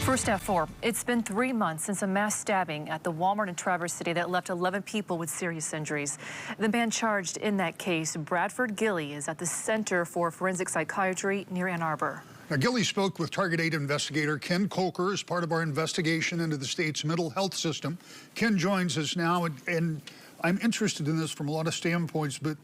First at 4, it's been 3 months since a mass stabbing at the Walmart in Traverse City that left 11 people with serious injuries. The man charged in that case, Bradford Gilly, is at the Center for Forensic Psychiatry near Ann Arbor. Now, Gilly spoke with Target 8 investigator Ken Kolker as part of our investigation into the state's mental health system. Ken joins us now, and I'm interested in this from a lot of standpoints, but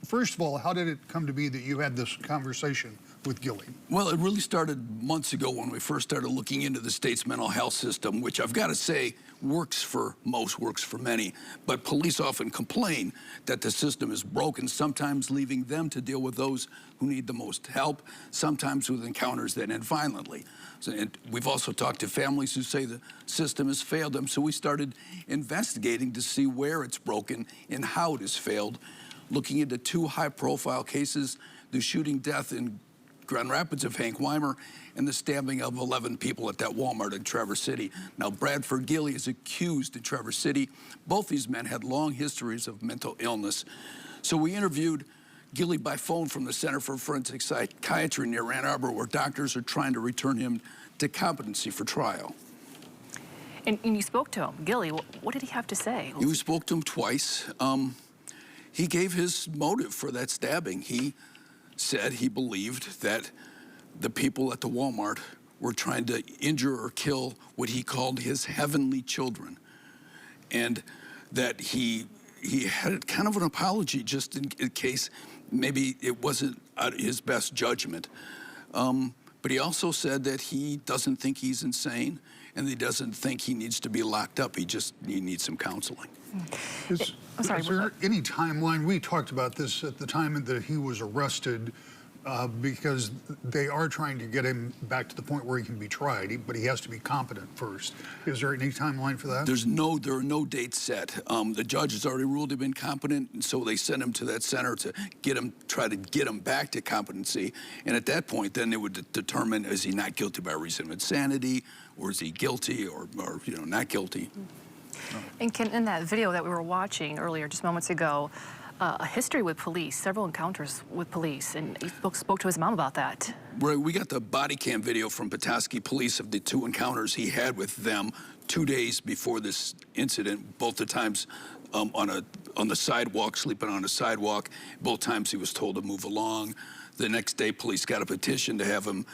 first of all, how did it come to be that you had this conversation with Gilly? Well, it really started months ago when we first started looking into the state's mental health system, which I've got to say works for most, works for many. But police often complain that the system is broken, sometimes leaving them to deal with those who need the most help, sometimes with encounters that end violently. And we've also talked to families who say the system has failed them, so we started investigating to see where it's broken and how it has failed, looking into 2 high-profile cases, the shooting death in Grand Rapids of Hank Weimer and the stabbing of 11 people at that Walmart in Traverse City. Now, Bradford Gilly is accused in Traverse City. Both these men had long histories of mental illness. So we interviewed Gilly by phone from the Center for Forensic Psychiatry near Ann Arbor, where doctors are trying to return him to competency for trial. And you spoke to him. Gilly, what did he have to say? We spoke to him twice. He gave his motive for that stabbing. He said he believed that the people at the Walmart were trying to injure or kill what he called his heavenly children, and that he had kind of an apology just in case maybe it wasn't his best judgment. But he also said that he doesn't think he's insane and he doesn't think he needs to be locked up. He needs some counseling. Is there any timeline? We talked about this at the time that he was arrested because they are trying to get him back to the point where he can be tried, but he has to be competent first. Is there any timeline for that? There are no dates set. The judge has already ruled him incompetent, and so they sent him to that center to try to get him back to competency. And at that point, then they would determine, is he not guilty by reason of insanity, or is he guilty, or not guilty. And Ken, in that video that we were watching earlier, just moments ago, a history with police, several encounters with police, and he spoke to his mom about that. Right, we got the body cam video from Petoskey Police of the 2 encounters he had with them 2 days before this incident, both the times on the sidewalk, sleeping on a sidewalk. Both times he was told to move along. The next day, police got a petition to have him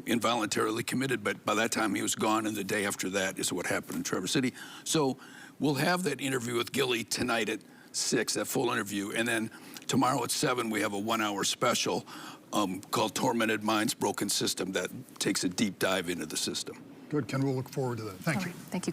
involuntarily committed, but by that time he was gone, and the day after that is what happened in Traverse City. So we'll have that interview with Gilly tonight at 6, that full interview, and then tomorrow at 7 we have a 1-hour special called Tormented Minds, Broken System that takes a deep dive into the system. Good, Ken, we'll look forward to that. Thank you. Thank you.